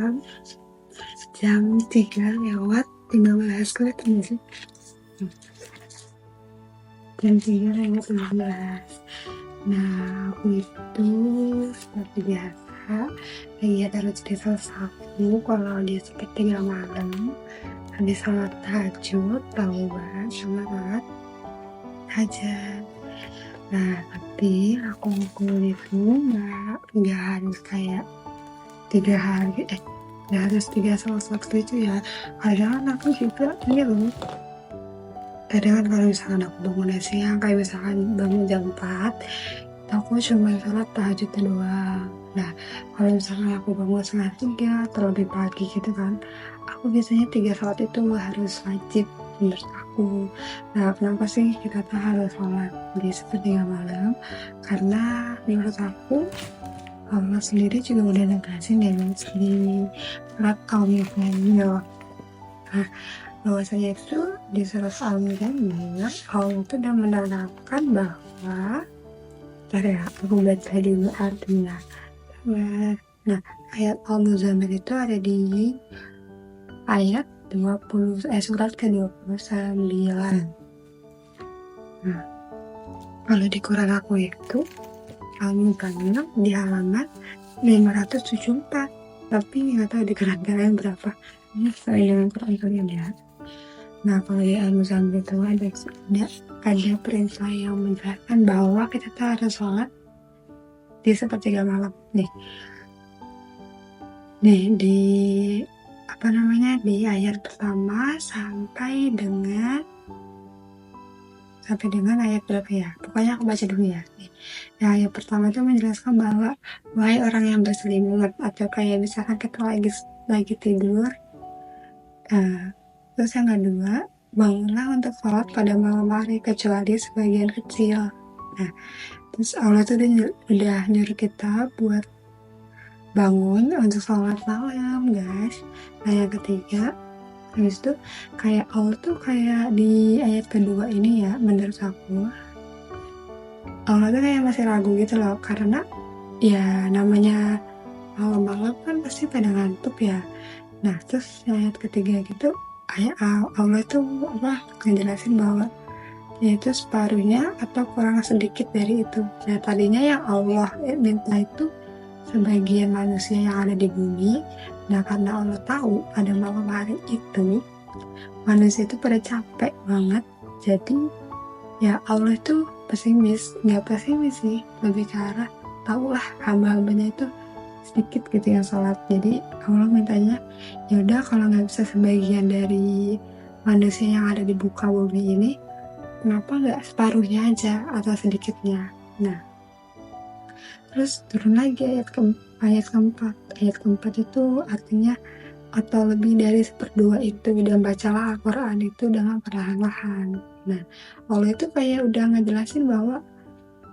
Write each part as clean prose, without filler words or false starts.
sekarang jam 3:15 kelihatan sih? Jam 3:15. Nah, aku itu seperti biasa lagi ada rutinitas aku kalau di sepertiga malam habis sholat tahajud, taubat sama sholat hajat. Nah, tapi aku itu nggak harus kayak 3 hari nggak harus 3 sholat waktu itu ya. Kadang aku juga ini loh, kadang kalau misalkan aku bangun siang kayak misalkan bangun jam 4 aku cuma sholat tahajud doang. Nah, kalau misalkan aku bangun setengah 3 atau lebih pagi gitu kan, aku biasanya 3 sholat itu harus wajib menurut aku. Nah, kenapa sih kita tuh harus sholat di sepertiga malam? Karena menurut aku Allah sendiri juga udah negasin ya di surat Al-Muzammil. Nah, bahwasanya itu di surat Al-Muzammil Allah itu udah menerangkan bahwa aku baca dulu artinya. Nah, ayat Al-Muzammil itu ada di ayat 20 surat ke-29. Nah, kalau di Quran aku itu Al-Muzammil di halaman 574, tapi nggak tahu di Quran kalian berapa. Ini sesuai dengan Quran kalian ya. Nah, kalau di Al-Muzammil itu ada perintah yang menjelaskan bahwa kita harus sholat di sepertiga malam nih di di ayat pertama sampai dengan ayat berapa ya, pokoknya aku baca dulu ya. Nah, ayat pertama itu menjelaskan bahwa wahai orang yang berselimut, atau kayak misalkan kita lagi tidur, terus yang kedua, bangunlah untuk sholat pada malam hari kecuali sebagian kecil. Nah, terus Allah tuh udah nyuruh kita buat bangun untuk sholat malam, guys. Nah, yang ketiga, habis itu kayak Allah tuh kayak di ayat kedua ini ya, menurut aku Allah tuh kayak masih ragu gitu loh, karena ya namanya malam-malam kan pasti pada ngantuk ya. Nah, terus ayat ketiga gitu Allah tuh ngejelasin bahwa yaitu separuhnya atau kurang sedikit dari itu. Nah, tadinya yang Allah minta itu sebagian manusia yang ada di bumi. Nah, karena Allah tahu pada malam hari itu manusia itu pada capek banget, jadi ya Allah itu nggak pesimis sih, lebih ke arah tahulah hamba-hambanya itu sedikit gitu yang sholat. Jadi Allah mintanya ya udah, kalau nggak bisa sebagian dari manusia yang ada di muka bumi ini, kenapa nggak separuhnya aja atau sedikitnya. Nah, terus turun lagi ayat keempat itu artinya atau lebih dari 1/2 itu, dan bacalah Al-Quran itu dengan perlahan-lahan. Nah, Allah itu kayak udah ngejelasin bahwa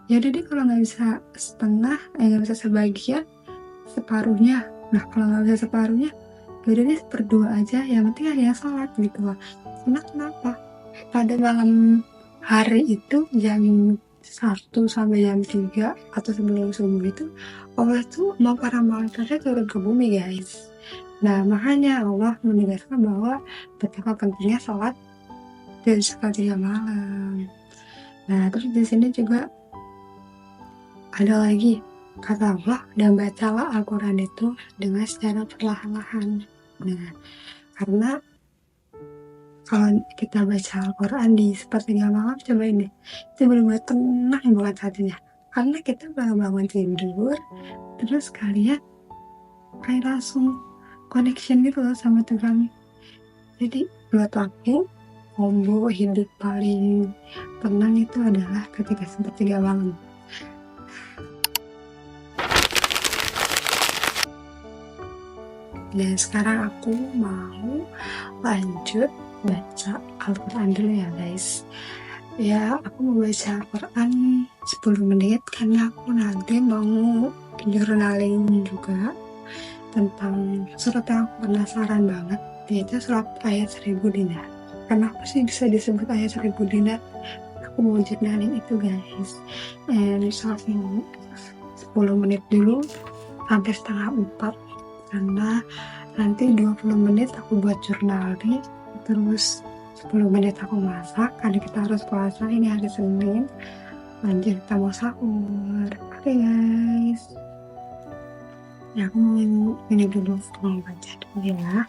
ya udah deh, kalau nggak bisa setengah, nggak bisa sebagian, separuhnya. Nah, kalau nggak bisa separuhnya, ya udah deh 1/2 aja, yang penting ada yang sholat gitu loh. Karena kenapa? Pada malam hari itu jam 1 sampai jam 3 atau sebelum subuh itu Allah tuh mau para malaikatnya turun ke bumi, guys. Nah, makanya Allah menegaskan bahwa betapa pentingnya sholat di sepertiga malam. Nah, terus di sini juga ada lagi kata Allah, dan bacalah Al-Quran itu dengan secara perlahan-lahan. Nah, karena kalau kita baca Al-Quran di sepertiga malam, coba ini, itu benar-benar tenang banget hatinya. Karena kita baru bangun tidur, terus kalian kayak langsung connection gitu loh sama Tuhan. Jadi buat aku, combo hidup paling tenang itu adalah ketika sepertiga malam. Dan sekarang aku mau lanjut baca Al-Quran dulu ya, guys. Ya, aku mau baca Al-Quran 10 menit karena aku nanti mau journaling juga tentang surat yang aku penasaran banget, yaitu surat ayat 1000 dinar. Kenapa sih bisa disebut ayat 1000 dinar? Aku mau journaling itu, guys. And 10 menit dulu sampai 3:30 karena nanti 20 menit aku buat journaling, terus 10 menit aku masak karena kita harus puasa, ini hari Senin, lanjut kita mau sahur. Oke guys, ya aku mau ini dulu, mau baca dulu ya.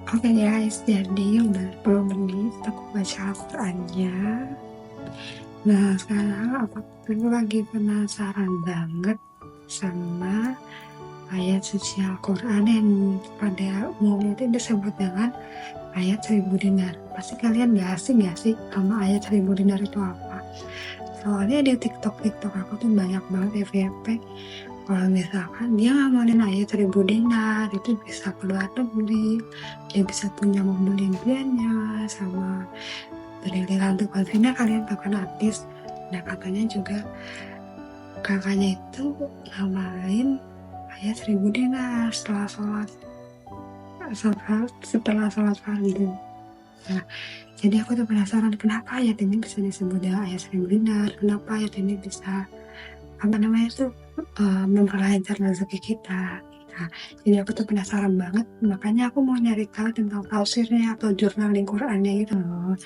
Oke guys, jadi udah 10 menit aku baca Al-Qurannya. Nah sekarang aku tuh lagi penasaran banget sama ayat suci Al-Quran yang pada umumnya itu disebut dengan ayat 1000 dinar. Pasti kalian gak asing gak sih sama ayat 1000 dinar itu apa? Soalnya di TikTok aku tuh banyak banget FYP kalau misalkan dia ngamalin ayat 1000 dinar itu bisa keluar negeri, dia bisa punya mobil impiannya, sama Briliant Latusvalina, kalian tahu kan artis. Nah katanya juga kakaknya itu ngamalin ayat 1000 dinar setelah sholat fardu. Nah jadi aku tuh penasaran kenapa ayat ini bisa disebut dengan ayat 1000 dinar, kenapa ayat ini bisa memperlancar rezeki kita. Nah, jadi aku tuh penasaran banget, makanya aku mau nyari tahu tentang tafsirnya atau journaling Qurannya gitu loh.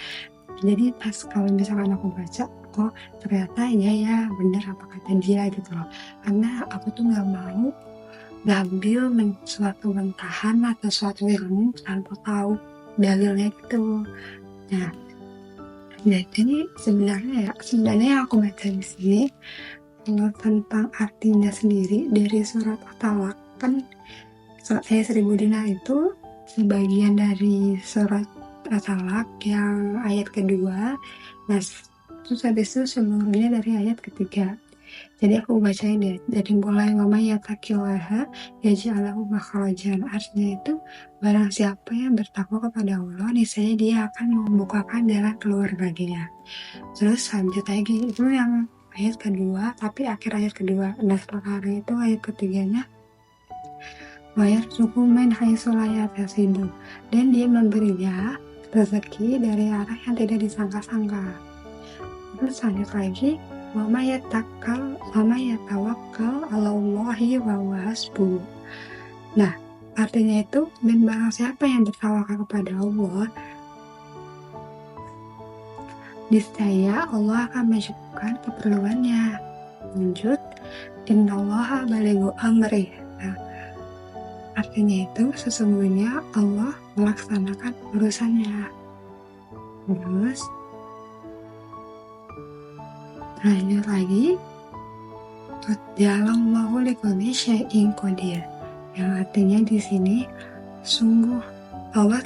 Jadi pas kalau misalkan aku baca, oh ternyata ya bener apa kata dia gitu loh. Karena aku tuh nggak mau ngambil suatu mentahan atau suatu ilmu tanpa tahu dalilnya gitu. Nah, jadi sebenarnya yang aku baca di sini, kalau tentang artinya sendiri dari surat At-Talaq, kan ayat 1000 dinar itu sebagian dari surat At-Talaq yang ayat kedua. Nah, terus habis itu seluruhnya dari ayat ketiga. Jadi aku bacain deh dari mulai wa may yattaqillaha yaj'alhu makhrajan. Artinya itu barang siapa yang bertakwa kepada Allah, niscaya dia akan membukakan jalan keluar baginya. Terus lanjut lagi, itu yang ayat kedua, tapi akhir ayat kedua. Nah setelah itu ayat ketiganya wa yarzuqhu min haitsu la yahtasib, dan dia memberinya rezeki dari arah yang tidak disangka-sangka. Terus lanjut lagi wa may yatawakkal 'alallahi wa huwa hasbuh. Nah, artinya itu, dan barang siapa yang bertawakal kepada Allah, niscaya Allah akan mencukupkan keperluannya. Lanjut, innallaha balighu amrih. Nah, artinya itu sesungguhnya Allah melaksanakan urusannya. Terus lanjut lagi, ja'alallahu likulli syai'in qadir. Yang artinya di sini sungguh Allah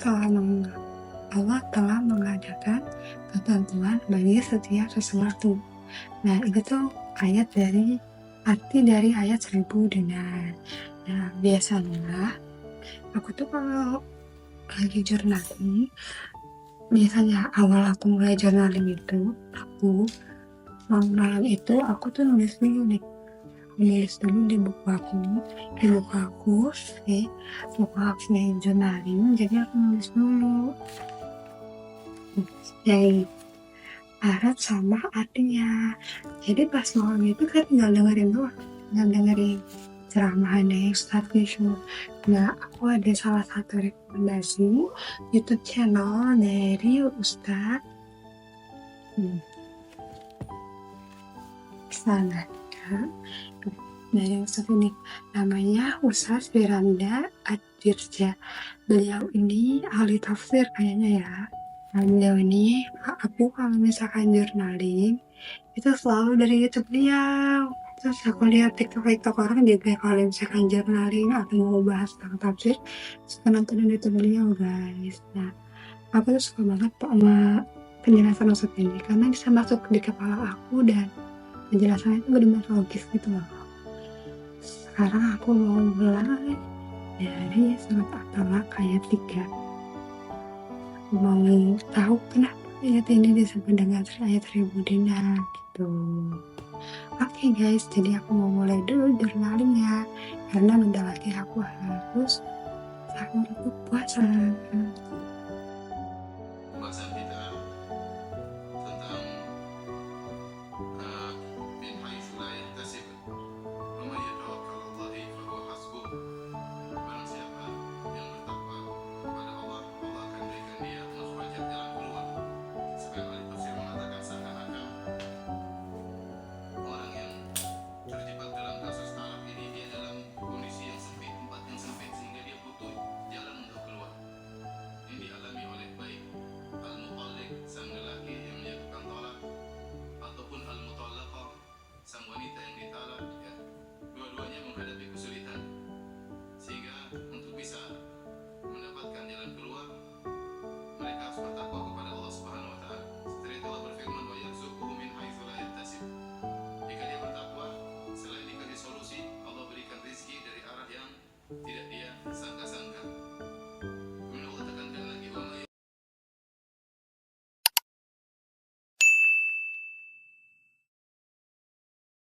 telah mengadakan ketentuan bagi setiap sesuatu. Nah, itu tuh arti dari ayat 1000 dinar. Nah, biasanya aku tuh kalau lagi journaling, biasanya awal aku mulai journaling itu, malam itu aku tuh nulis dulu nih. Nulis dulu di buku aku journaling, jadi aku nulis dulu yang arab sama artinya. Jadi pas malam itu kan tinggal dengerin ceramahan dari Ustadz Wisnu. Nah, aku ada salah satu rekomendasi YouTube channel dari Ustadz sana dari Ustadz ini, namanya Ustadz Firanda Ad-Dirja. Beliau ini ahli tafsir kayaknya ya. Nah, beliau ini, aku kalau misalkan journaling itu selalu dari YouTube beliau. Terus aku lihat TikTok orang juga kalau misalkan journaling atau mau bahas tentang tafsir, suka nonton YouTube beliau, guys. Nah, aku tuh suka banget sama penjelasan Ustadz ini karena bisa masuk di kepala aku dan penjelasannya itu benar-benar logis gitu loh. Sekarang aku mau mulai dari surat At-Talaq ayat 3. Mau tahu kenapa ayat ini disebut dengan ayat 1000 dinar gitu. Oke guys, jadi aku mau mulai dulu journaling ya, karena bentar lagi aku harus sahur puasa.